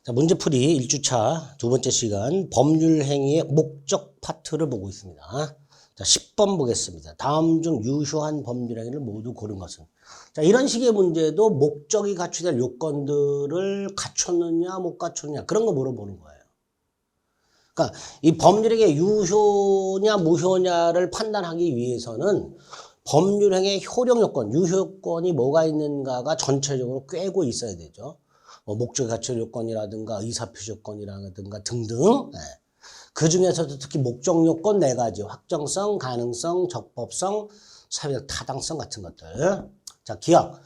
자, 문제풀이 1주차 두 번째 시간 법률행위의 목적 파트를 보고 있습니다. 자, 10번 보겠습니다. 다음 중 유효한 법률행위를 모두 고른 것은. 자, 이런 식의 문제도 목적이 갖추될 요건들을 갖췄느냐 못 갖췄느냐 그런 거 물어보는 거예요. 그러니까 이 법률행위의 유효냐 무효냐를 판단하기 위해서는 법률행위의 효력 요건, 유효요건이 뭐가 있는가가 전체적으로 꿰고 있어야 되죠. 목적이 갖출 요건이라든가 의사표시 요건이라든가 등등. 네. 그 중에서도 특히 목적 요건 4가지. 확정성, 가능성, 적법성, 사회적 타당성 같은 것들. 자, 기억.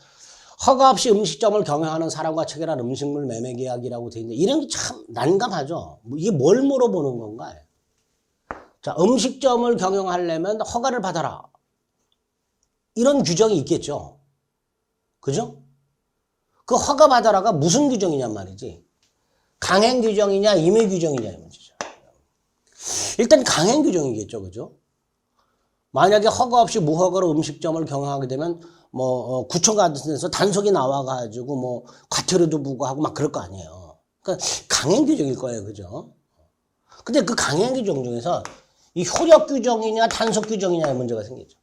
허가 없이 음식점을 경영하는 사람과 체결한 음식물 매매 계약이라고 돼 있는데 이런 게 참 난감하죠. 이게 뭘 물어보는 건가? 자, 음식점을 경영하려면 허가를 받아라. 이런 규정이 있겠죠. 그죠? 그 허가 받아라가 무슨 규정이냔 말이지. 강행 규정이냐 임의 규정이냐 이 문제죠. 일단 강행 규정이겠죠. 그죠? 만약에 허가 없이 무허가로 음식점을 경영하게 되면 구청 같은 데서 단속이 나와가지고 과태료도 부과하고 막 그럴 거 아니에요. 그러니까 강행 규정일 거예요. 그죠? 근데 그 강행 규정 중에서 이 효력 규정이냐 단속 규정이냐의 문제가 생기죠.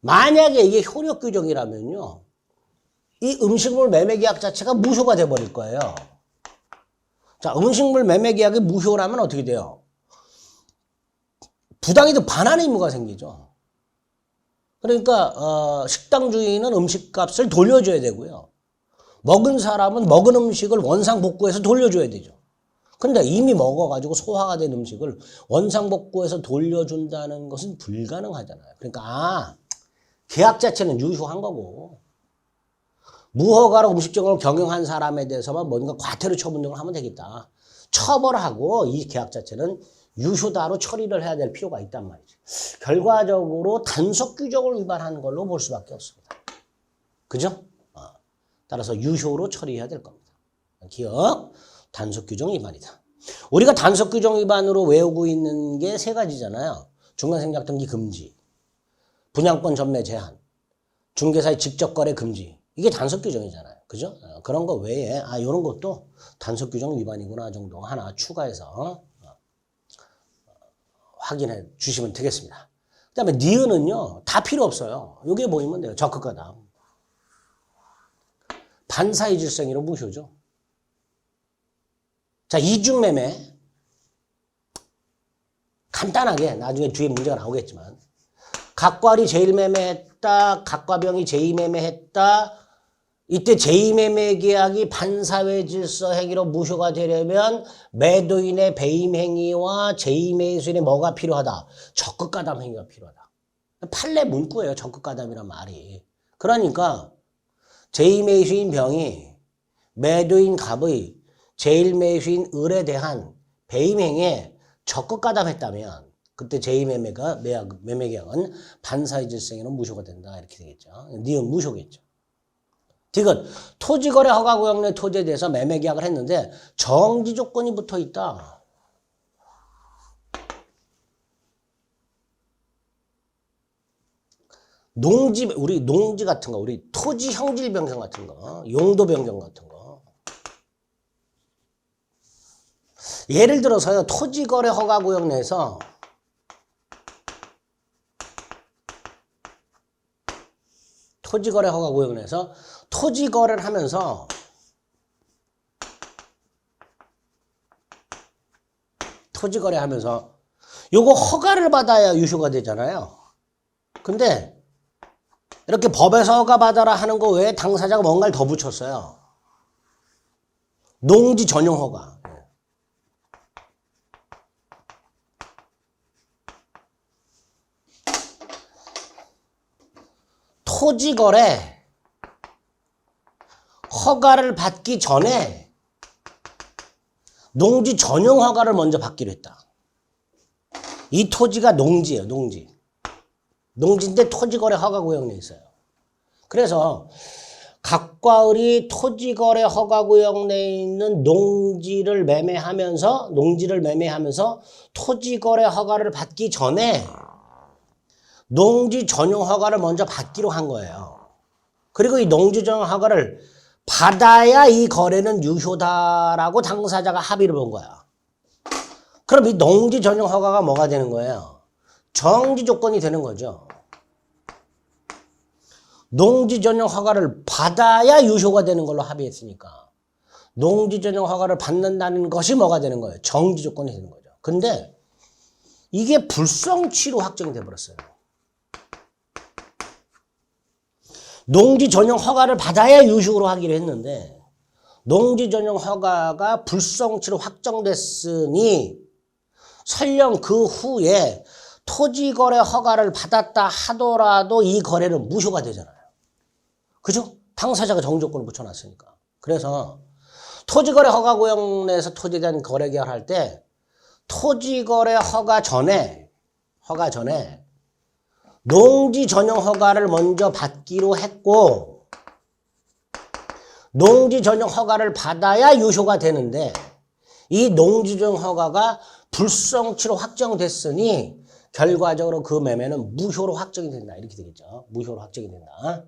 만약에 이게 효력 규정이라면요. 이 음식물 매매 계약 자체가 무효가 돼버릴 거예요. 자, 음식물 매매 계약이 무효라면 어떻게 돼요? 부당이득 반환의 의무가 생기죠. 그러니까 식당 주인은 음식값을 돌려줘야 되고요. 먹은 사람은 먹은 음식을 원상복구해서 돌려줘야 되죠. 근데 이미 먹어가지고 소화가 된 음식을 원상복구해서 돌려준다는 것은 불가능하잖아요. 그러니까 계약 자체는 유효한 거고 무허가로 음식점을 경영한 사람에 대해서만 뭔가 과태료 처분 등을 하면 되겠다. 처벌하고 이 계약 자체는 유효다로 처리를 해야 될 필요가 있단 말이죠. 결과적으로 단속 규정을 위반한 걸로 볼 수밖에 없습니다. 그죠? 따라서 유효로 처리해야 될 겁니다. 기억, 단속 규정 위반이다. 우리가 단속 규정 위반으로 외우고 있는 게 3가지잖아요. 중간생략 등기 금지, 분양권 전매 제한, 중개사의 직접 거래 금지. 이게 단속 규정이잖아요. 그죠? 그런 거 외에 이런 것도 단속 규정 위반이구나 정도 하나 추가해서 확인해 주시면 되겠습니다. 그 다음에 니은은요. 다 필요 없어요. 요게 보이면 돼요. 적극가담. 반사의 질성이로 무효죠. 자, 이중매매. 간단하게 나중에 뒤에 문제가 나오겠지만 각과리 제1매매했다. 각과병이 제2매매했다. 이때 제2매매 계약이 반사회 질서 행위로 무효가 되려면 매도인의 배임 행위와 제2매수인의 뭐가 필요하다? 적극가담 행위가 필요하다. 판례 문구예요. 적극가담이란 말이. 그러니까 제2매수인 병이 매도인 갑의 제1매수인 을에 대한 배임 행위에 적극가담했다면 그때 제2매매 계약은 반사회 질서 행위로 무효가 된다. 이렇게 되겠죠. 니은 무효겠죠. 디귿, 토지거래 허가구역 내 토지에 대해서 매매계약을 했는데 정지 조건이 붙어 있다. 우리 농지 같은 거, 우리 토지 형질 변경 같은 거, 용도 변경 같은 거. 예를 들어서요, 토지거래 허가구역 내에서 토지거래 허가구역 내에서 토지 거래를 하면서 요거 허가를 받아야 유효가 되잖아요. 근데 이렇게 법에서 허가 받아라 하는 거 외에 당사자가 뭔가를 더 붙였어요. 농지 전용 허가. 토지 거래 허가를 받기 전에 농지 전용 허가를 먼저 받기로 했다. 이 토지가 농지예요. 농지인데 토지거래 허가구역 내에 있어요. 그래서 각과 을이 토지거래 허가구역 내에 있는 농지를 매매하면서 토지거래 허가를 받기 전에 농지 전용 허가를 먼저 받기로 한 거예요. 그리고 이 농지 전용 허가를 받아야 이 거래는 유효다라고 당사자가 합의를 본 거야. 그럼 이 농지 전용 허가가 뭐가 되는 거예요? 정지 조건이 되는 거죠. 농지 전용 허가를 받아야 유효가 되는 걸로 합의했으니까 농지 전용 허가를 받는다는 것이 뭐가 되는 거예요? 정지 조건이 되는 거죠. 근데 이게 불성취로 확정이 돼 버렸어요. 농지 전용 허가를 받아야 유효로 하기로 했는데 농지 전용 허가가 불성취로 확정됐으니 설령 그 후에 토지거래 허가를 받았다 하더라도 이 거래는 무효가 되잖아요. 그죠? 당사자가 정조건을 붙여놨으니까. 그래서 토지거래 허가 구역 내에서 토지에 대한 거래 계약할 때 토지거래 허가 전에 농지 전용 허가를 먼저 받기로 했고 농지 전용 허가를 받아야 유효가 되는데 이 농지 전용 허가가 불성취로 확정됐으니 결과적으로 그 매매는 무효로 확정이 된다. 이렇게 되겠죠. 무효로 확정이 된다.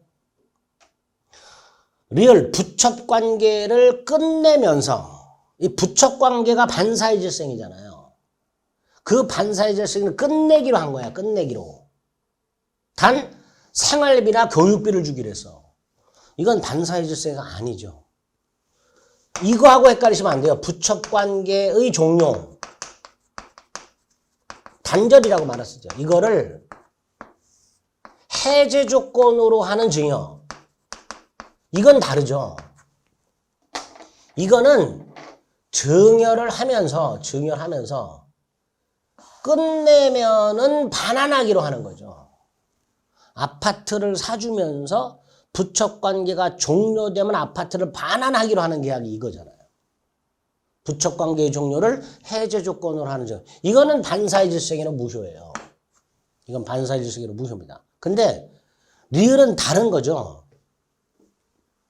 리얼 부첩관계를 끝내면서 이 부첩관계가 반사의 질생이잖아요. 그 반사의 질생을 끝내기로 한 거야. 끝내기로. 단 생활비나 교육비를 주기로 했어. 이건 반사의 질서가 아니죠. 이거하고 헷갈리시면 안 돼요. 부첩관계의 종료. 단절이라고 말했었죠. 이거를 해제 조건으로 하는 증여. 이건 다르죠. 이거는 증여를 하면서 끝내면은 반환하기로 하는 거죠. 아파트를 사주면서 부첩관계가 종료되면 아파트를 반환하기로 하는 계약이 이거잖아요. 부첩관계의 종료를 해제 조건으로 하는 점. 이거는 반사의 질서에는 무효예요. 이건 반사의 질서에는 무효입니다. 근데 리을은 다른 거죠.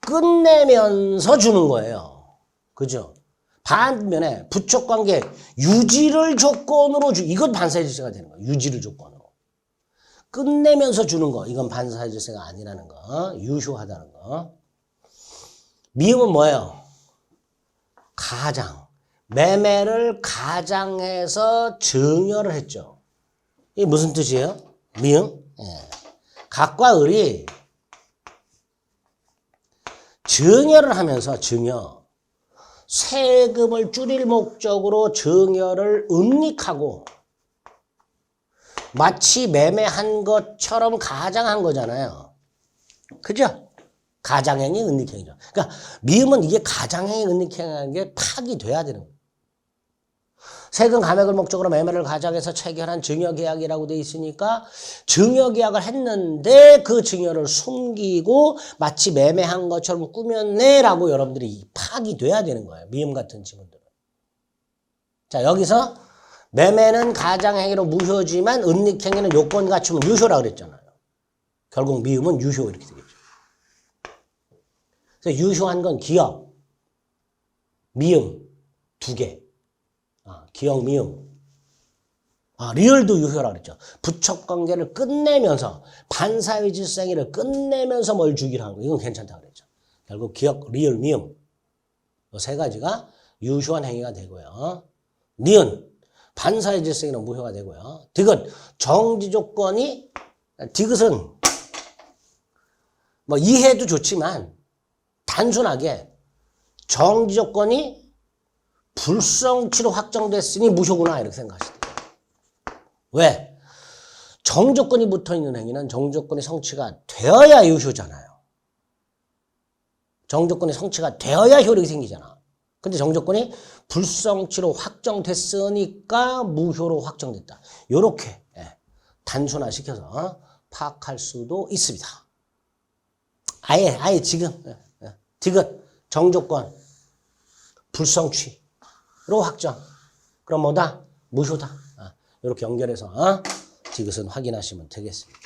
끝내면서 주는 거예요. 그죠? 반면에 부첩관계 유지를 조건으로 이건 반사의 질서가 되는 거예요. 유지를 조건으로. 끝내면서 주는 거. 이건 반사의 질서가 아니라는 거. 유효하다는 거. 미음은 뭐예요? 가장. 매매를 가장해서 증여를 했죠. 이게 무슨 뜻이에요? 미음? 예. 각과 을이 증여를 하면서 세금을 줄일 목적으로 증여를 은닉하고 마치 매매한 것처럼 가장한 거잖아요. 그죠? 가장행위, 은닉행위죠. 그러니까 미음은 이게 가장행위, 은닉행위라는 게 파기돼야 되는 거예요. 세금 감액을 목적으로 매매를 가장해서 체결한 증여계약이라고 돼 있으니까 증여계약을 했는데 그 증여를 숨기고 마치 매매한 것처럼 꾸몄네라고 여러분들이 파기돼야 되는 거예요. 미음 같은 지문들은. 자, 여기서 매매는 가장행위로 무효지만 은닉행위는 요건 갖추면 유효라고 그랬잖아요. 결국 미음은 유효 이렇게 되겠죠. 그래서 유효한 건 기역, 미음 두 개. 기역, 미음. 리을도 유효라고 그랬죠. 부첩관계를 끝내면서 반사의 질생위를 끝내면서 뭘 주기로 한 거. 이건 괜찮다고 그랬죠. 결국 기역, 리을, 미음. 이 세 가지가 유효한 행위가 되고요. 니은 반사의 질생위는 무효가 되고요. 디귿 정지 조건이 디귿은 뭐 이해도 좋지만 단순하게 정지 조건이 불성취로 확정됐으니 무효구나 이렇게 생각하시면 돼요. 왜? 정조건이 붙어있는 행위는 정조건이 성취가 되어야 유효잖아요. 정조건이 성취가 되어야 효력이 생기잖아. 근데 정조건이 불성취로 확정됐으니까 무효로 확정됐다. 이렇게 단순화시켜서 파악할 수도 있습니다. 아예 지금 디귿 정조건 불성취 로 확정. 그럼 뭐다? 무효다. 이렇게 연결해서 디귿은 확인하시면 되겠습니다.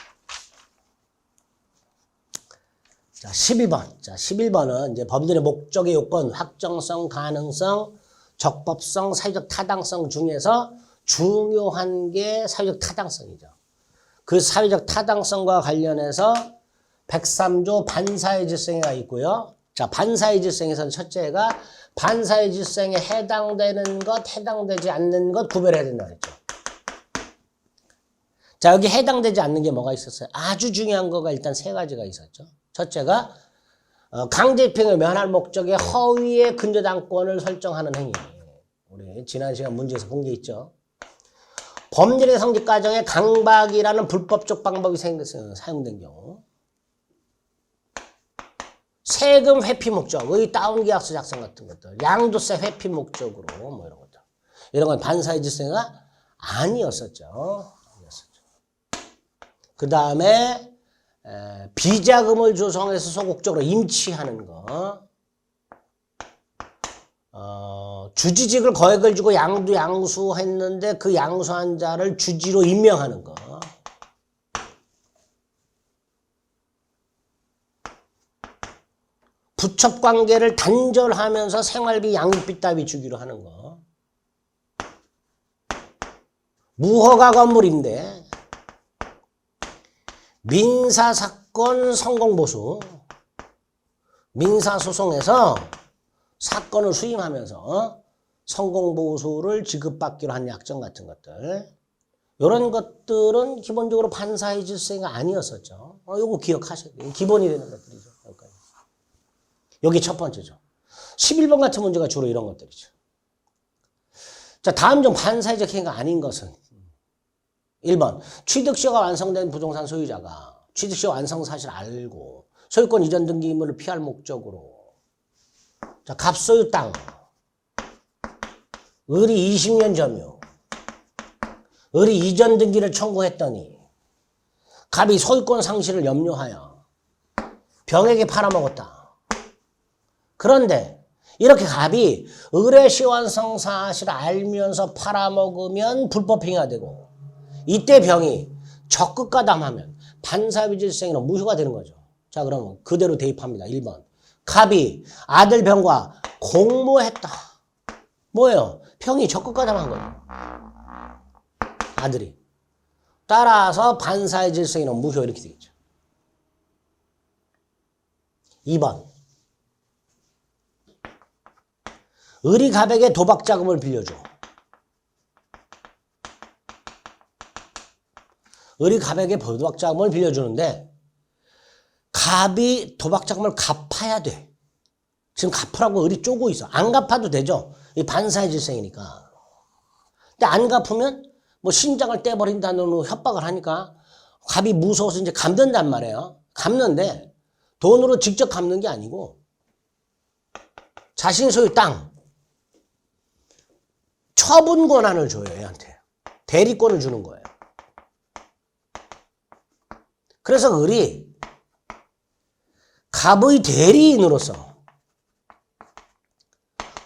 자, 12번. 자, 11번은 이제 법률의 목적의 요건, 확정성, 가능성, 적법성, 사회적 타당성 중에서 중요한 게 사회적 타당성이죠. 그 사회적 타당성과 관련해서 103조 반사의 질성이 있고요. 자, 반사의 질성에서는 첫째가 반사의 질성에 해당되는 것, 해당되지 않는 것 구별해야 된다고 했죠. 자, 여기 해당되지 않는 게 뭐가 있었어요? 아주 중요한 거가 일단 세 가지가 있었죠. 첫째가 강제집행을 면할 목적의 허위의 근저당권을 설정하는 행위. 우리 지난 시간 문제에서 본 게 있죠. 법률의 성립 과정에 강박이라는 불법적 방법이 사용된 경우. 세금 회피 목적, 의 다운계약서 작성 같은 것들, 양도세 회피 목적으로 뭐 이런 것들. 이런 건 반사의 질서가 아니었었죠. 그 다음에 비자금을 조성해서 소극적으로 임치하는 거. 주지직을 거액을 주고 양수했는데 그 양수한 자를 주지로 임명하는 거. 부첩관계를 단절하면서 생활비, 양육비 따위 주기로 하는 거. 무허가 건물인데 민사사건 성공보수. 민사소송에서 사건을 수임하면서 성공보수를 지급받기로 한 약정 같은 것들. 이런 것들은 기본적으로 반사의 질서가 아니었었죠. 이거 기억하셔야 돼요. 기본이 되는 것들이죠. 여기 첫 번째죠. 11번 같은 문제가 주로 이런 것들이죠. 자, 다음 중 반사회적 행위가 아닌 것은 1번 취득시효가 완성된 부동산 소유자가 취득시효 완성 사실을 알고 소유권 이전 등기 의무를 피할 목적으로 자, 갑소유 땅 을이 20년 점유 을이 이전 등기를 청구했더니 갑이 소유권 상실을 염려하여 병에게 팔아먹었다. 그런데 이렇게 갑이 을의 시완성 사실을 알면서 팔아먹으면 불법행위가 되고 이때 병이 적극 가담하면 반사유질성이나 무효가 되는 거죠. 자, 그러면 그대로 대입합니다. 1번 갑이 아들 병과 공모했다. 뭐예요? 병이 적극 가담한 거예요. 아들이. 따라서 반사유질성이나 무효 이렇게 되겠죠. 2번 을이 갑에게 도박 자금을 빌려줘. 을이 갑에게 도박 자금을 빌려주는데 갑이 도박 자금을 갚아야 돼. 지금 갚으라고 을이 쪼고 있어. 안 갚아도 되죠. 이 반사의 질성이니까. 근데 안 갚으면 뭐 신장을 떼버린다는 협박을 하니까 갑이 무서워서 이제 갚는단 말이에요. 갚는데 돈으로 직접 갚는 게 아니고 자신 소유 땅 처분 권한을 줘요, 얘한테. 대리권을 주는 거예요. 그래서 을이 갑의 대리인으로서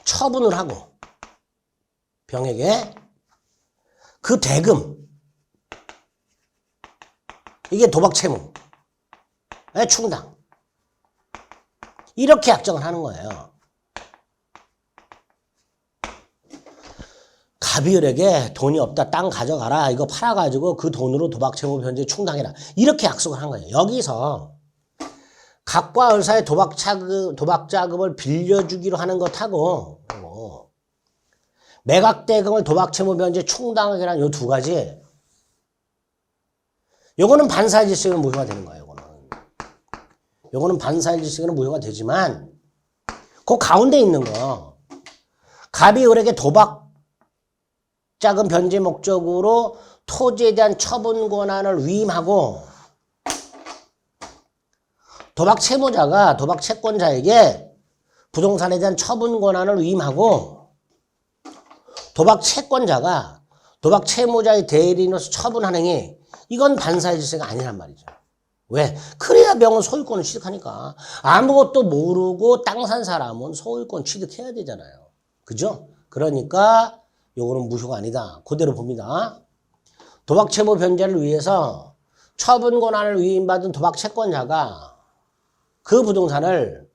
처분을 하고 병에게 그 대금, 이게 도박채무의 충당. 이렇게 약정을 하는 거예요. 갑이 을에게 돈이 없다, 땅 가져가라, 이거 팔아가지고 그 돈으로 도박채무 변제 충당해라. 이렇게 약속을 한 거예요. 여기서 갑과 을 사이에 도박 자금을 빌려주기로 하는 것하고 매각대금을 도박채무 변제 충당하기라는 이 두 가지. 요거는 반사의 질서는 무효가 되는 거예요. 요거는 반사의 질서는 무효가 되지만 그 가운데 있는 거 갑이 을에게 도박 자금 변제 목적으로 토지에 대한 처분 권한을 위임하고 도박 채무자가 도박 채권자에게 부동산에 대한 처분 권한을 위임하고 도박 채권자가 도박 채무자의 대리인으로서 처분하는 행위, 이건 반사의 질서가 아니란 말이죠. 왜? 그래야 병은 소유권을 취득하니까. 아무것도 모르고 땅 산 사람은 소유권 취득해야 되잖아요. 그죠? 그러니까 요거는 무효가 아니다. 그대로 봅니다. 도박 채무 변제를 위해서 처분 권한을 위임받은 도박 채권자가 그 부동산을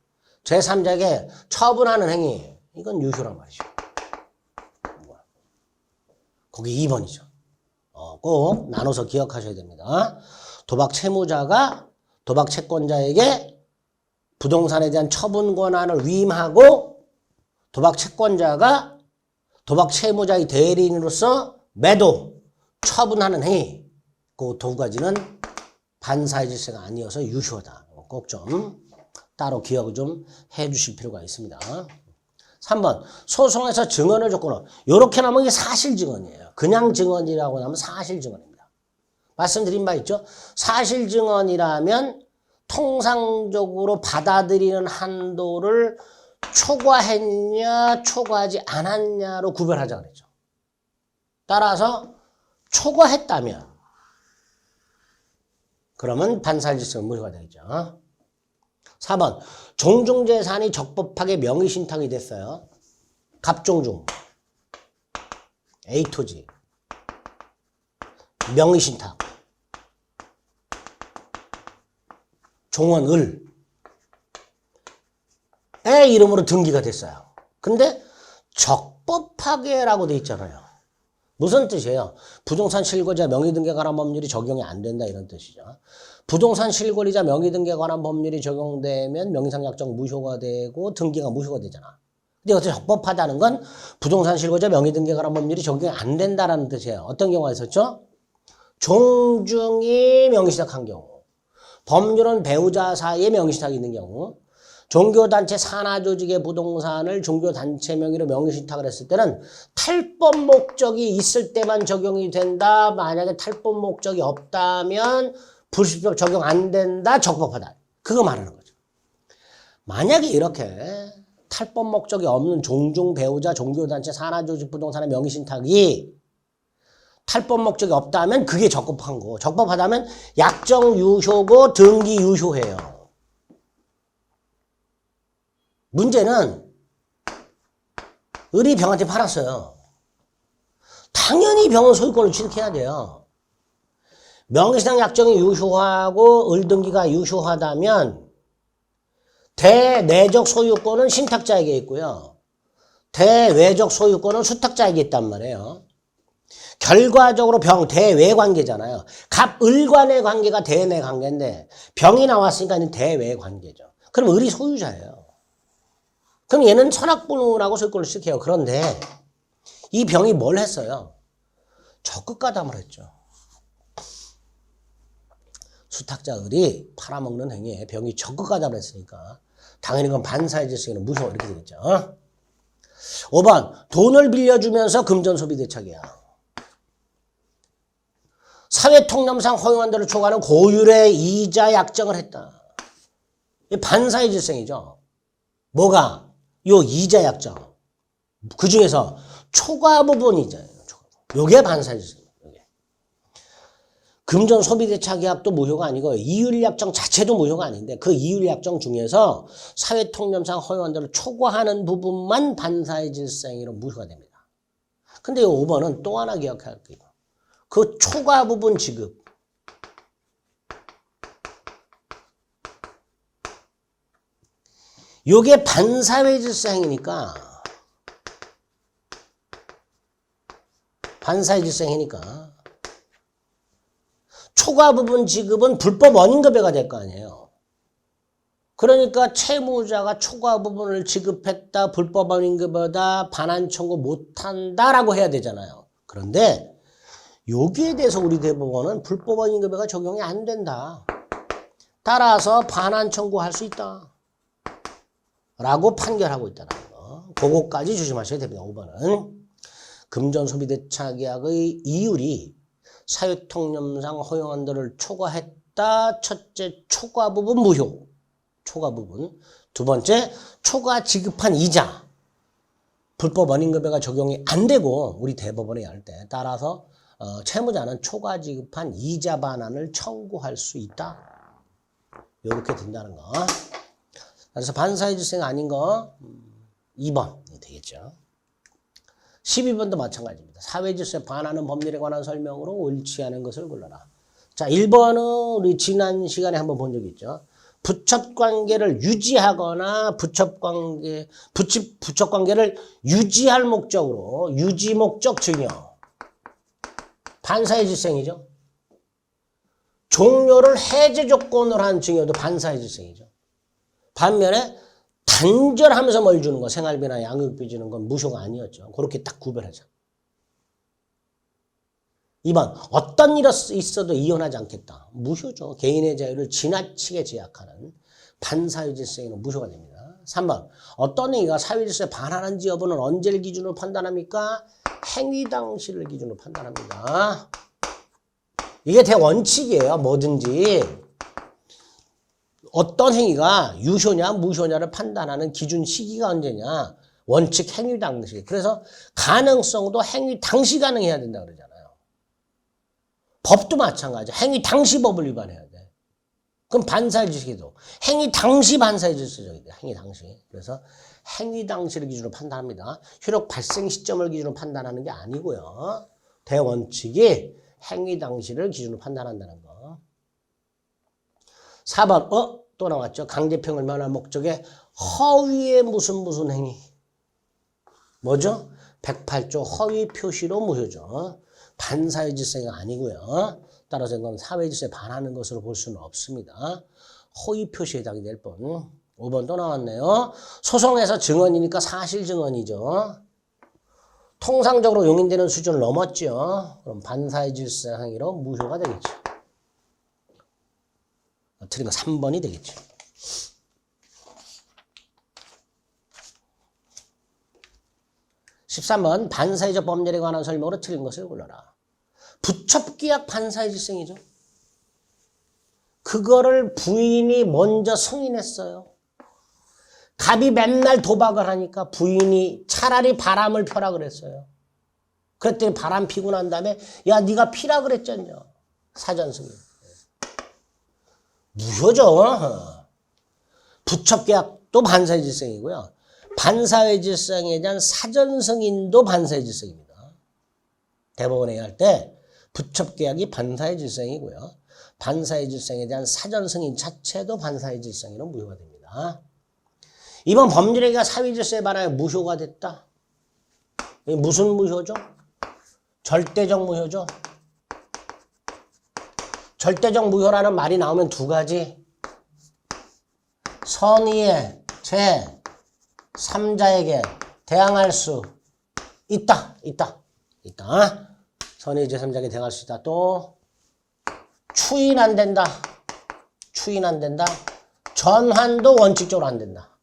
제3자에게 처분하는 행위, 이건 유효란 말이죠. 거기 2번이죠. 꼭 나눠서 기억하셔야 됩니다. 도박 채무자가 도박 채권자에게 부동산에 대한 처분 권한을 위임하고 도박 채권자가 도박 채무자의 대리인으로서 매도, 처분하는 행위. 그 두 가지는 반사의 질서가 아니어서 유효하다. 꼭 좀 따로 기억을 좀 해주실 필요가 있습니다. 3번 소송에서 증언을 조건으로 이렇게 나오면 이게 사실 증언이에요. 그냥 증언이라고 하면 사실 증언입니다. 말씀드린 바 있죠. 사실 증언이라면 통상적으로 받아들이는 한도를 초과했냐 초과하지 않았냐로 구별하자 그랬죠. 따라서 초과했다면 그러면 반사질서는 무효가 되겠죠. 4번 종중재산이 적법하게 명의신탁이 됐어요. 갑종중 A토지 명의신탁 종원을 의 이름으로 등기가 됐어요. 근데 적법하게라고 돼 있잖아요. 무슨 뜻이에요? 부동산 실거주자 명의등기에 관한 법률이 적용이 안 된다 이런 뜻이죠. 부동산 실거주자 명의등기에 관한 법률이 적용되면 명의상 약정 무효가 되고 등기가 무효가 되잖아. 근데 여기서 적법하다는 건 부동산 실거주자 명의등기에 관한 법률이 적용이 안 된다라는 뜻이에요. 어떤 경우가 있었죠? 종중이 명의신탁한 경우, 법률은 배우자 사이에 명의신탁이 있는 경우, 종교단체 산하조직의 부동산을 종교단체 명의로 명의신탁을 했을 때는 탈법 목적이 있을 때만 적용이 된다. 만약에 탈법 목적이 없다면 불식법 적용 안 된다. 적법하다. 그거 말하는 거죠. 만약에 이렇게 탈법 목적이 없는 종중 배우자 종교단체 산하조직 부동산의 명의신탁이 탈법 목적이 없다면 그게 적법한 거고, 적법하다면 약정 유효고 등기 유효해요. 문제는 을이 병한테 팔았어요. 당연히 병은 소유권을 취득해야 돼요. 명의신탁 약정이 유효하고 을등기가 유효하다면 대내적 소유권은 신탁자에게 있고요. 대외적 소유권은 수탁자에게 있단 말이에요. 결과적으로 병, 대외 관계잖아요. 갑을 간의 관계가 대내 관계인데 병이 나왔으니까 대외 관계죠. 그럼 을이 소유자예요. 그럼 얘는 선악분하고 소유권을 취득해요. 그런데 이 병이 뭘 했어요? 적극가담을 했죠. 수탁자 을이 팔아먹는 행위에 병이 적극가담을 했으니까 당연히 그건 반사의 질서에는 무효 이렇게 되겠죠. 5번 돈을 빌려주면서 금전소비대책이야. 사회통념상 허용한 대로 초과하는 고율의 이자 약정을 했다. 이 반사의 질서이죠. 뭐가? 요 이자 약정. 그 중에서 초과 부분 이자예요. 요게 반사의 질서입니다. 금전 소비대차 계약도 무효가 아니고 이율약정 자체도 무효가 아닌데 그 이율약정 중에서 사회통념상 허용한 대로 초과하는 부분만 반사의 질서행위로 무효가 됩니다. 근데 이 5번은 또 하나 기억할게요. 그 초과 부분 지급. 요게 반사의 질서행위니까 반사의 질서행위니까 초과 부분 지급은 불법 원인급여가 될 거 아니에요. 그러니까 채무자가 초과 부분을 지급했다, 불법 원인급여다, 반환 청구 못한다라고 해야 되잖아요. 그런데 여기에 대해서 우리 대법원은 불법 원인급여가 적용이 안 된다. 따라서 반환 청구할 수 있다. 라고 판결하고 있다는 거. 그거까지 조심하셔야 됩니다. 5번은. 금전소비대차계약의 이율이 사회통념상 허용한 대를 초과했다. 첫째, 초과 부분 무효. 초과 부분. 두 번째, 초과 지급한 이자. 불법 원인급여가 적용이 안 되고 우리 대법원에 할 때 따라서 채무자는 초과 지급한 이자 반환을 청구할 수 있다. 이렇게 된다는 거. 그래서 반사의 질서가 아닌 거 2번이 되겠죠. 12번도 마찬가지입니다. 사회질서에 반하는 법률에 관한 설명으로 옳지 않은 것을 골라라. 자, 1번은 우리 지난 시간에 한번 본 적이 있죠. 부첩관계를 유지하거나 부첩관계를 유지할 목적으로 유지 목적 증여. 반사의 질서이죠. 종료를 해제 조건으로 한 증여도 반사의 질서이죠. 반면에 단절하면서 뭘 주는 거, 생활비나 양육비 주는 건 무효가 아니었죠. 그렇게 딱 구별하자. 2번, 어떤 일이 있어도 이혼하지 않겠다. 무효죠. 개인의 자유를 지나치게 제약하는 반사회질성에는 무효가 됩니다. 3번, 어떤 행위가 사회질서에 반하는지 여부는 언제를 기준으로 판단합니까? 행위 당시를 기준으로 판단합니다. 이게 대원칙이에요. 뭐든지. 어떤 행위가 유효냐 무효냐를 판단하는 기준 시기가 언제냐. 원칙 행위 당시. 그래서 가능성도 행위 당시 가능해야 된다 그러잖아요. 법도 마찬가지야. 행위 당시 법을 위반해야 돼. 그럼 반사회질서도 행위 당시 반사회질서적이 돼. 행위 당시. 그래서 행위 당시를 기준으로 판단합니다. 효력 발생 시점을 기준으로 판단하는 게 아니고요. 대원칙이 행위 당시를 기준으로 판단한다는 거. 4번 또 나왔죠. 강제평을 면할 목적에 허위의 무슨 행위. 뭐죠? 108조 허위 표시로 무효죠. 반사회질서가 아니고요. 따라서 이건 사회질서에 반하는 것으로 볼 수는 없습니다. 허위 표시에 해당이 될 뿐. 5번 또 나왔네요. 소송에서 증언이니까 사실 증언이죠. 통상적으로 용인되는 수준을 넘었죠. 그럼 반사회질서 행위로 무효가 되겠죠. 틀린 거 3번이 되겠죠. 13번 반사회적 법률에 관한 설명으로 틀린 것을 골라라. 부첩계약 반사회질성이죠. 그거를 부인이 먼저 승인했어요. 갑이 맨날 도박을 하니까 부인이 차라리 바람을 펴라 그랬어요. 그랬더니 바람 피고 난 다음에 야 네가 피라 그랬잖냐. 사전 승인. 무효죠. 부첩계약도 반사회질성이고요. 반사회질성에 대한 사전 승인도 반사회질성입니다. 대법원에 할 때 부첩계약이 반사회질성이고요. 반사회질성에 대한 사전 승인 자체도 반사회질성으로 무효가 됩니다. 이번 법률행위가 사회질서에 반하여 무효가 됐다. 이게 무슨 무효죠? 절대적 무효죠. 절대적 무효라는 말이 나오면 두 가지. 선의의 제3자에게 대항할 수 있다. 선의의 제3자에게 대항할 수 있다. 또 추인 안 된다. 전환도 원칙적으로 안 된다.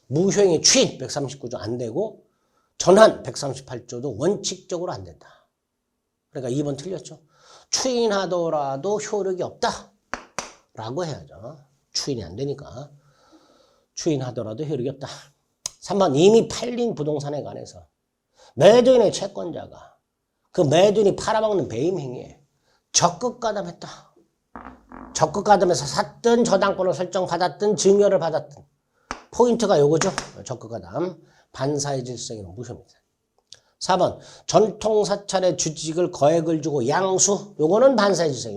무효행위 추인 139조 안 되고 전환 138조도 원칙적으로 안 된다. 그러니까 2번 틀렸죠. 추인하더라도 효력이 없다. 라고 해야죠. 추인이 안 되니까. 추인하더라도 효력이 없다. 3번 이미 팔린 부동산에 관해서 매도인의 채권자가 그 매도인이 팔아먹는 배임 행위에 적극 가담했다. 적극 가담해서 샀든 저당권을 설정받았든 증여를 받았든 포인트가 요거죠. 적극 가담. 반사회질성이는 무효입니다. 4번 전통사찰의 주직을 거액을 주고 양수. 요거는 반사회질성.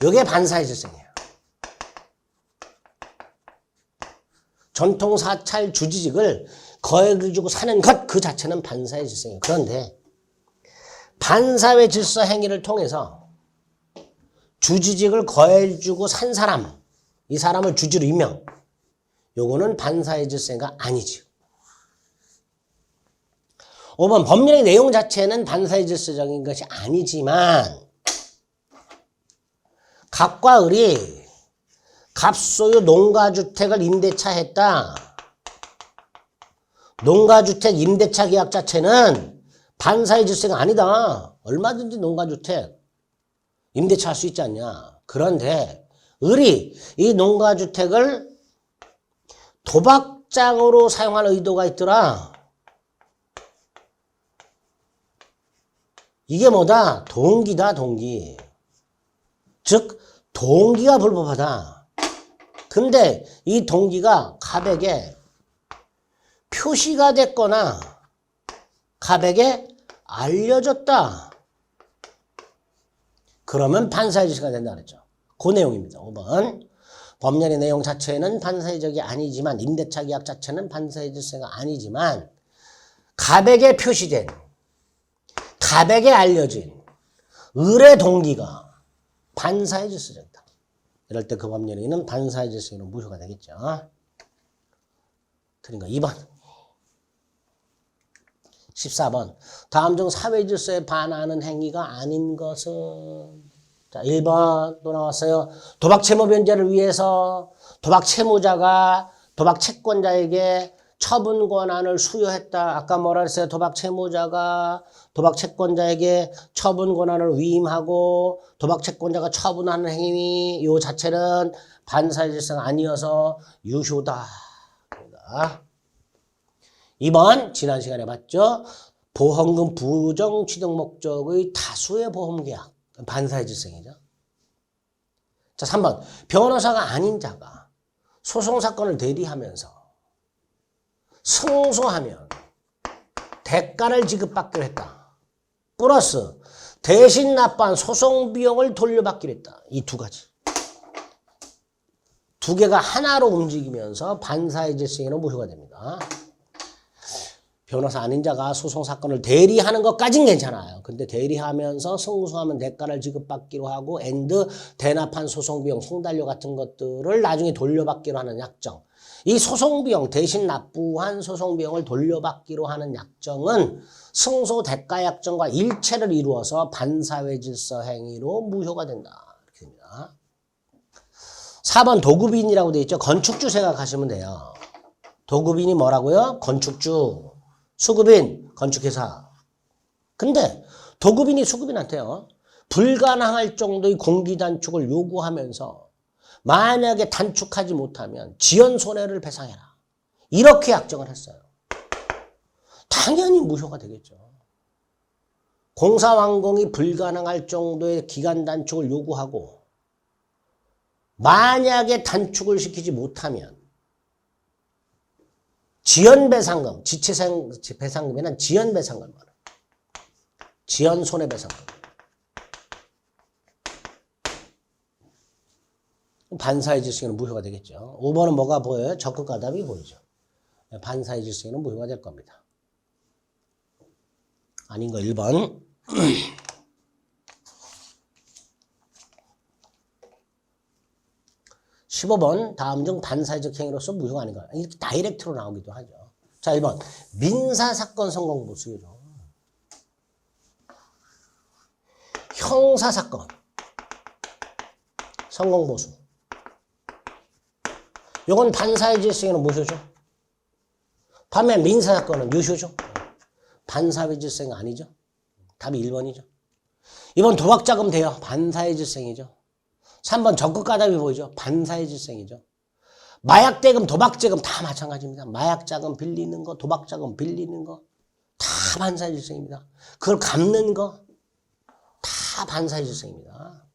요게 반사회질성이에요. 전통사찰 주지직을 거액을 주고 사는 것 그 자체는 반사회질성이에요. 그런데 반사회질서 행위를 통해서 주지직을 거액 주고 산 사람, 이 사람을 주지로 임명. 요거는 반사회질서가 아니지. 5번 법률의 내용 자체는 반사회질서적인 것이 아니지만 갑과 을이 갑소유 농가주택을 임대차 했다. 농가주택 임대차 계약 자체는 반사회질서가 아니다. 얼마든지 농가주택 임대차 할 수 있지 않냐. 그런데 을이 이 농가주택을 도박장으로 사용할 의도가 있더라. 이게 뭐다? 동기다, 동기. 즉, 동기가 불법하다. 근데 이 동기가 갑에게 표시가 됐거나 갑에게 알려졌다. 그러면 반사회질서가 된다 그랬죠. 그 내용입니다. 5번. 법률의 내용 자체는 반사회적이 아니지만 임대차 계약 자체는 반사회질서가 아니지만 갑에게 표시된 갑에게 알려진 을의 동기가 반사회질서적이다. 이럴 때 그 법률 행위는 반사회 질서 행위로 무효가 되겠죠. 틀린 거 2번. 14번. 다음 중 사회 질서에 반하는 행위가 아닌 것은? 자, 1번 또 나왔어요. 도박 채무 변제를 위해서 도박 채무자가 도박 채권자에게 처분 권한을 수여했다. 아까 뭐라 그랬어요? 도박 채무자가 도박 채권자에게 처분 권한을 위임하고 도박 채권자가 처분하는 행위 요 자체는 반사회 질서가 아니어서 유효다. 2번 지난 시간에 봤죠? 보험금 부정 취득 목적의 다수의 보험계약 반사회 질서이죠. 자, 3번 변호사가 아닌 자가 소송사건을 대리하면서 승소하면 대가를 지급받기로 했다. 플러스 대신 납부한 소송비용을 돌려받기로 했다. 이 두 가지. 두 개가 하나로 움직이면서 반사회 질서에는 무효가 됩니다. 변호사 아닌 자가 소송사건을 대리하는 것까진 괜찮아요. 근데 대리하면서 승소하면 대가를 지급받기로 하고 대납한 소송비용, 송달료 같은 것들을 나중에 돌려받기로 하는 약정. 이 소송비용, 대신 납부한 소송비용을 돌려받기로 하는 약정은 승소 대가 약정과 일체를 이루어서 반사회 질서 행위로 무효가 된다. 이렇게 됩니다. 4번 도급인이라고 되어 있죠. 건축주 생각하시면 돼요. 도급인이 뭐라고요? 건축주. 수급인, 건축회사. 근데 도급인이 수급인한테요. 불가능할 정도의 공기 단축을 요구하면서 만약에 단축하지 못하면 지연 손해를 배상해라. 이렇게 약정을 했어요. 당연히 무효가 되겠죠. 공사 완공이 불가능할 정도의 기간 단축을 요구하고 만약에 단축을 시키지 못하면 지연배상금, 지체배상금에는 지연배상금, 지연손해배상금. 반사회 질서에는 무효가 되겠죠. 5번은 뭐가 보여요? 적극과 답이 보이죠. 반사회 질서에는 무효가 될 겁니다. 아닌 거 1번. 15번 다음 중 반사회적 행위로서 무효가 아닌가. 이렇게 다이렉트로 나오기도 하죠. 자, 1번 민사사건 성공보수죠. 형사사건 성공보수. 요건 반사회 질서에는 무효죠. 반면 민사사건은 유효죠. 반사회 질서는 아니죠. 답이 1번이죠. 2번 도박자금 돼요. 반사회 질서이죠. 3번 적극가담이 보이죠. 반사회 질서이죠. 마약대금, 도박자금 다 마찬가지입니다. 마약자금 빌리는 거, 도박자금 빌리는 거 다 반사회 질서입니다. 그걸 갚는 거 다 반사회 질서입니다.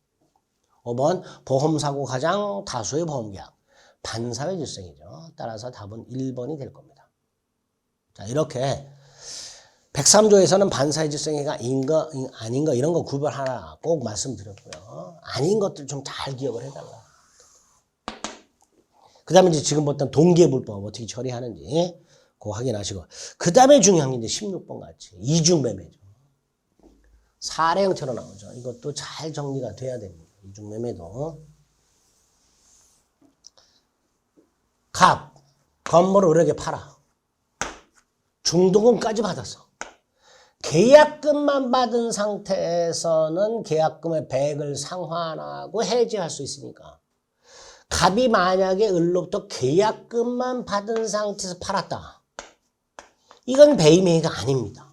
5번 보험사고 가장 다수의 보험계약 반사회 질서이죠. 따라서 답은 1번이 될 겁니다. 자, 이렇게 103조에서는 반사회 질서행위가 아닌 거 이런 거 구별하라 꼭 말씀드렸고요. 아닌 것들 좀 잘 기억을 해달라. 그 다음에 이제 지금 봤던 동계불법 어떻게 처리하는지 그거 확인하시고 그 다음에 중요한 게 이제 16번 같이 이중매매죠. 사례형처럼 나오죠. 이것도 잘 정리가 돼야 됩니다. 이중매매도. 건물을 을에게 팔아. 중도금까지 받았어. 계약금만 받은 상태에서는 계약금의 100을 상환하고 해지할 수 있으니까 갑이 만약에 을로부터 계약금만 받은 상태에서 팔았다. 이건 배임매매가 아닙니다.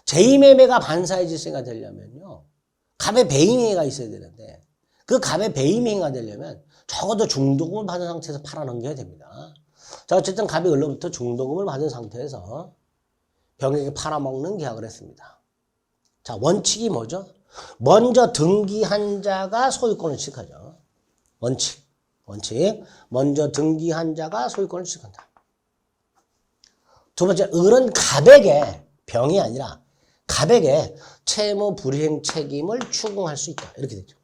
제2매매가 반사회 질서가 되려면요. 갑의 배임매매가 있어야 되는데 그 갑의 배임매매가 되려면 적어도 중도금을 받은 상태에서 팔아넘겨야 됩니다. 자, 어쨌든 갑이 을로부터 중도금을 받은 상태에서 병에게 팔아먹는 계약을 했습니다. 자, 원칙이 뭐죠? 먼저 등기한 자가 소유권을 취득하죠. 원칙. 먼저 등기한 자가 소유권을 취득한다. 두 번째, 을은 갑에게, 병이 아니라 갑에게 채무 불이행 책임을 추궁할 수 있다. 이렇게 되죠.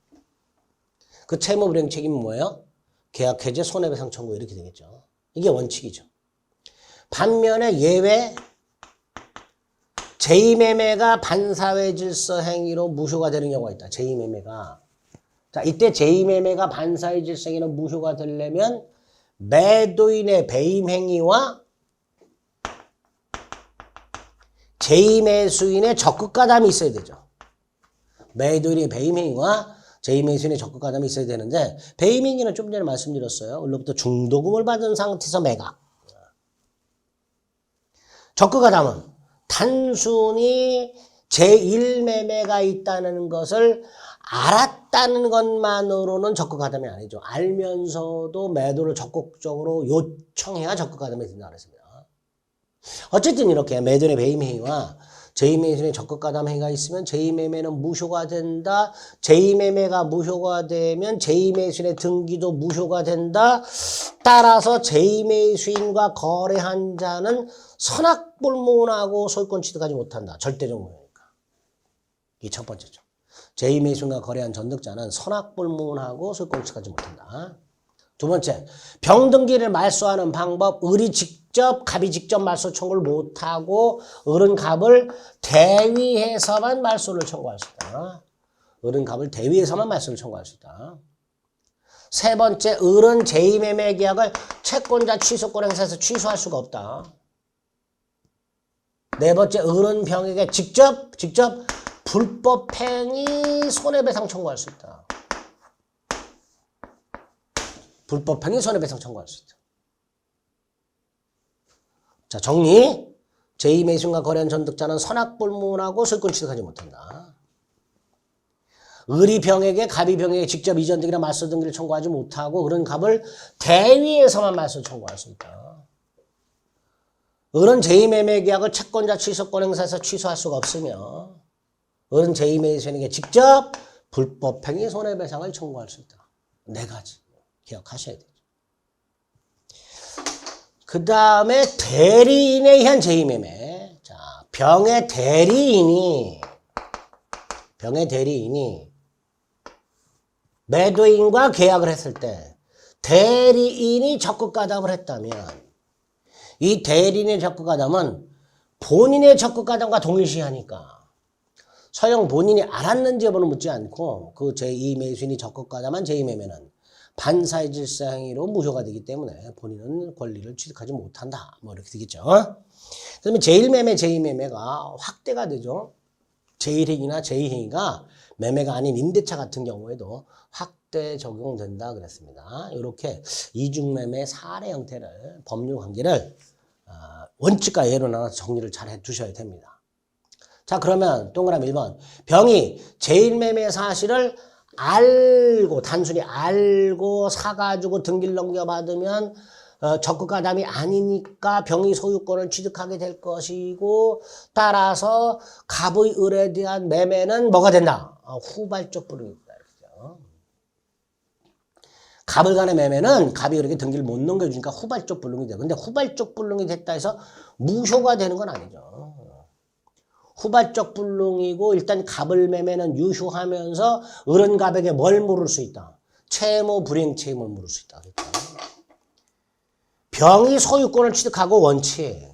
그 채무 불이행 책임은 뭐예요? 계약 해제 손해배상 청구 이렇게 되겠죠. 이게 원칙이죠. 반면에 예외 제2매매가 반사회 질서 행위로 무효가 되는 경우가 있다. 제2매매가 자, 이때 제2매매가 반사의 질성에는 무효가 되려면 매도인의 배임 행위와 제2매수인의 적극가담이 있어야 되죠. 매도인의 배임 행위와 제2매수인의 적극가담이 있어야 되는데 배임 행위는 좀 전에 말씀드렸어요. 을로부터 중도금을 받은 상태에서 매각. 적극가담은 단순히 제1매매가 있다는 것을 알았다는 것만으로는 적극가담이 아니죠. 알면서도 매도를 적극적으로 요청해야 적극가담이 된다 그랬습니다. 어쨌든 이렇게 매도인의 배임 행위와 제2매수인의 적극가담 행위가 있으면 제2매매는 무효가 된다. 제2매매가 무효가 되면 제2매수인의 등기도 무효가 된다. 따라서 제2매수인과 거래한 자는 선악불문하고 소유권 취득하지 못한다. 절대적 무효니까. 이게 첫 번째죠. 제2매수인과 거래한 전득자는 선악불문하고 소유권 취득하지 못한다. 두 번째, 병등기를 말소하는 방법. 을이 직접, 갑이 직접 말소 청구를 못하고 을은 갑을 대위해서만 말소를 청구할 수 있다. 을은 갑을 대위해서만 말소를 청구할 수 있다. 세 번째, 을은 제2매매 계약을 채권자 취소권 행사에서 취소할 수가 없다. 네 번째, 을은 병에게 직접 불법행위 손해배상 청구할 수 있다. 불법행위 손해배상 청구할 수 있다. 자, 정리. 제2매수인과 거래한 전득자는 선악불문하고 소유권 취득하지 못한다. 을이 병에게, 갑이 병에게 직접 이전 등기나 말소 등기를 청구하지 못하고 을은 갑을 대위에서만 말소 청구할 수 있다. 을은 제2매매 계약을 채권자 취소권 행사에서 취소할 수가 없으며 을은 제2매수인에게 직접 불법행위 손해배상을 청구할 수 있다. 네 가지 기억하셔야 되죠. 그 다음에 대리인에 의한 제2매매. 자, 병의 대리인이 매도인과 계약을 했을 때 대리인이 적극가담을 했다면 이 대리인의 적극가담은 본인의 적극가담과 동일시하니까 서영 본인이 알았는지 여부는 묻지 않고 그 제2매수인이 적극가담한 제2매매는 반사의 질서 행위로 무효가 되기 때문에 본인은 권리를 취득하지 못한다. 뭐 이렇게 되겠죠. 그러면 제1매매, 제2매매가 확대가 되죠. 제1행위나 제2행위가 매매가 아닌 임대차 같은 경우에도 확대 적용된다 그랬습니다. 이렇게 이중매매 사례 형태를 법률 관계를 원칙과 예로 나눠서 정리를 잘 해두셔야 됩니다. 자, 그러면 동그라미 1번. 병이 제1매매 사실을 알고, 단순히 알고 사가지고 등기를 넘겨받으면 적극가담이 아니니까 병이 소유권을 취득하게 될 것이고 따라서 갑의 을에 대한 매매는 뭐가 된다? 후발적 불응이다. 갑을 간의 매매는 갑이 이렇게 등기를 못 넘겨주니까 후발적 불능이 돼요. 근데 후발적 불능이 됐다 해서 무효가 되는 건 아니죠. 후발적 불능이고 일단 갑을 매매는 유효하면서 을은 갑에게 뭘 물을 수 있다? 채무 불이행 책임을 물을 수 있다. 병이 소유권을 취득하고 원칙.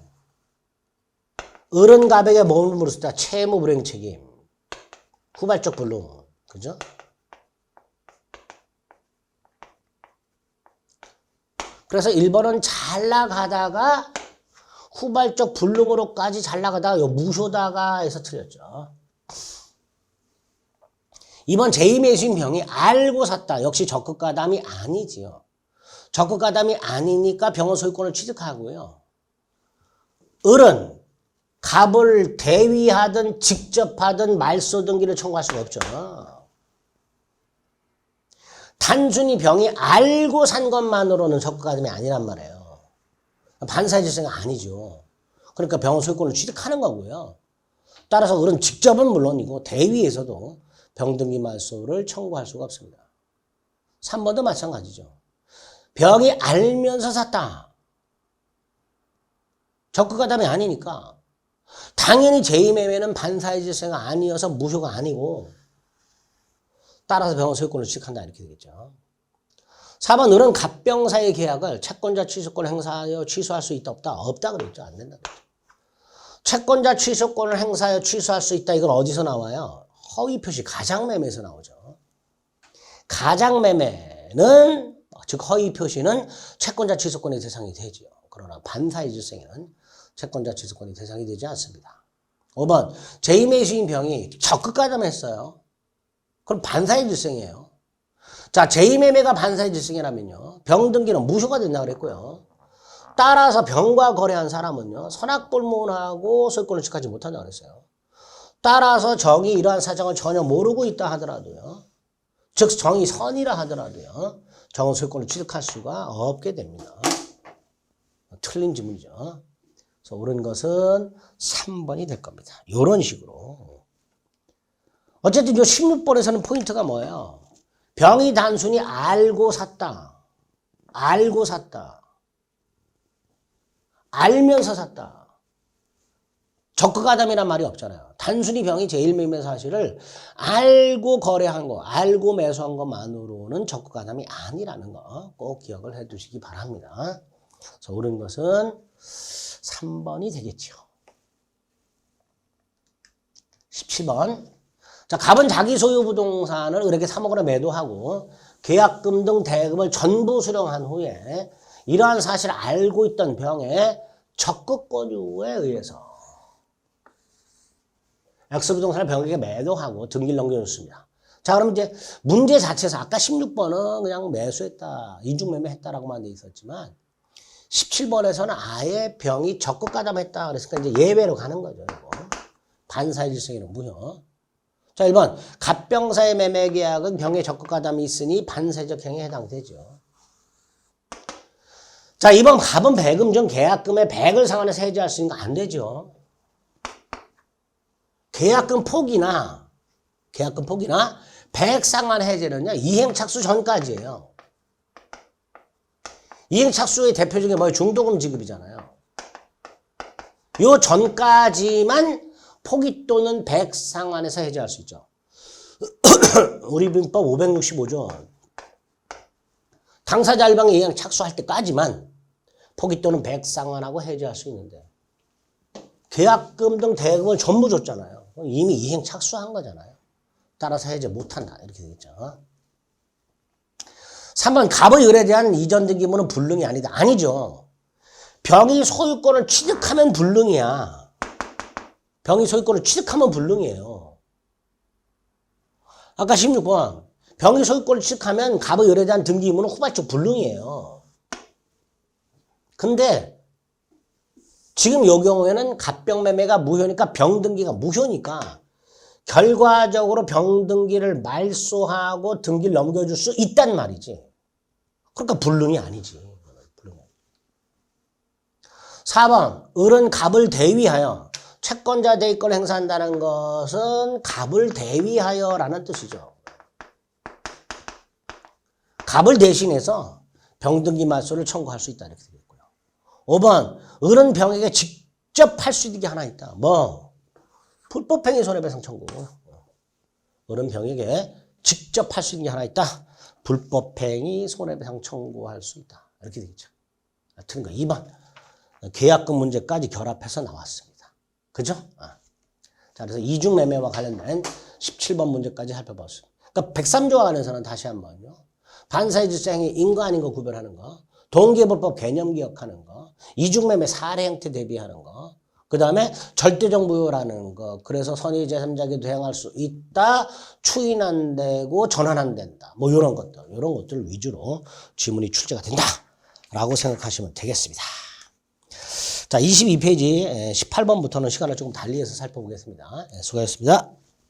을은 갑에게 뭘 물을 수 있다? 채무 불이행 책임. 후발적 불능. 그죠? 그래서 1번은 잘 나가다가 후발적 불능으로까지 잘 나가다가 무효다가 해서 틀렸죠. 2번 제2매수인 병이 알고 샀다. 역시 적극가담이 아니지요. 적극가담이 아니니까 병은 소유권을 취득하고요. 을은 갑을 대위하든 직접 하든 말소 등기를 청구할 수가 없죠. 단순히 병이 알고 산 것만으로는 적극가담이 아니란 말이에요. 반사의 질서가 아니죠. 그러니까 병은 소유권을 취득하는 거고요. 따라서 을은 직접은 물론이고 대위에서도 병등기 말소를 청구할 수가 없습니다. 3번도 마찬가지죠. 병이 알면서 샀다. 적극가담이 아니니까 당연히 제2매매는 반사의 질서가 아니어서 무효가 아니고 따라서 병은 소유권을 취득한다 이렇게 되겠죠. 4번 을은 갑병 사이의 계약을 채권자 취소권을 행사하여 취소할 수 있다 없다? 없다 그랬죠. 안 된다 그랬죠. 채권자 취소권을 행사하여 취소할 수 있다. 이건 어디서 나와요? 허위 표시 가장매매에서 나오죠. 가장매매는 즉 허위 표시는 채권자 취소권의 대상이 되죠. 그러나 반사의 질생에는 채권자 취소권의 대상이 되지 않습니다. 5번 제2매수인 병이 적극 가담했어요. 그럼 반사의 질생이에요. 자, 제2매매가 반사의 질생이라면요. 병 등기는 무효가 된다고 그랬고요. 따라서 병과 거래한 사람은요. 선악불문하고 소유권을 취득하지 못한다고 그랬어요. 따라서 정이 이러한 사정을 전혀 모르고 있다 하더라도요. 즉 정이 선이라 하더라도요. 정은 소유권을 취득할 수가 없게 됩니다. 틀린 지문이죠. 그래서 옳은 것은 3번이 될 겁니다. 이런 식으로. 어쨌든 이 16번에서는 포인트가 뭐예요? 병이 단순히 알고 샀다. 알고 샀다. 알면서 샀다. 적극가담이란 말이 없잖아요. 단순히 병이 제1매매 사실을 알고 거래한 거, 알고 매수한 것만으로는 적극가담이 아니라는 거 꼭 기억을 해 두시기 바랍니다. 그래서 옳은 것은 3번이 되겠죠. 17번. 자, 갑은 자기 소유 부동산을 을에게 3억 원에 매도하고 계약금 등 대금을 전부 수령한 후에 이러한 사실을 알고 있던 병의 적극 권유에 의해서 X부동산을 병에게 매도하고 등기를 넘겨줬습니다. 자, 그럼 이제 문제 자체에서 아까 16번은 그냥 매수했다, 이중매매했다라고만 돼 있었지만 17번에서는 아예 병이 적극 가담했다. 그랬으니까 이제 예외로 가는 거죠. 이거. 반사의 질성에는 무효. 자, 1번. 갑병사의 매매 계약은 병의 적극 가담이 있으니 반사적 행위에 해당되죠. 자, 2번. 갑은 배금 중 계약금의 100을 상환해서 해지할 수 있는 거 안 되죠. 계약금 폭이나 100 상환 해제는요, 이행 착수 전까지예요. 이행 착수의 대표적인 뭐예요? 중도금 지급이잖아요. 요 전까지만 포기 또는 100 상환해서 해제할 수 있죠. 우리 민법 565조. 당사자 일방이 이행 착수할 때까지만 포기 또는 100 상환하고 해제할 수 있는데 계약금 등 대금을 전부 줬잖아요. 이미 이행 착수한 거잖아요. 따라서 해제 못한다. 이렇게 되겠죠. 3번 갑의 을에 대한 이전 등기물은 불능이 아니다. 아니죠. 병이 소유권을 취득하면 불능이야. 병이 소유권을 취득하면 불능이에요. 아까 16번 병이 소유권을 취득하면 갑의 을에 대한 등기물은 후발적 불능이에요. 근데 지금 이 경우에는 갑병매매가 무효니까 병등기가 무효니까 결과적으로 병등기를 말소하고 등기를 넘겨줄 수 있단 말이지. 그러니까 불능이 아니지. 4번 을은 갑을 대위하여 채권자 대위권을 행사한다는 것은 갑을 대위하여라는 뜻이죠. 갑을 대신해서 병등기 말소를 청구할 수 있다 이렇게 되겠고요. 5번 을은 병에게 직접 할 수 있는 게 하나 있다. 뭐? 불법행위 손해배상 청구. 을은 병에게 직접 할 수 있는 게 하나 있다. 불법행위 손해배상 청구할 수 있다. 이렇게 되겠죠. 틀린 거 2번. 계약금 문제까지 결합해서 나왔습니다. 그죠? 자, 그래서 이중매매와 관련된 17번 문제까지 살펴봤습니다. 그러니까 103조 안에서는 다시 한번요. 반사의 질서행위 인거 아닌 거 구별하는 거, 동기부법 개념 기억하는 거, 이중매매 사례 형태 대비하는 거, 그 다음에 절대적 무효라는 거, 그래서 선의 제3자에게 대항할 수 있다, 추인 안 되고 전환 안 된다. 뭐 이런 것들 위주로 지문이 출제가 된다. 라고 생각하시면 되겠습니다. 자, 22페이지 18번부터는 시간을 조금 달리해서 살펴보겠습니다. 수고하셨습니다.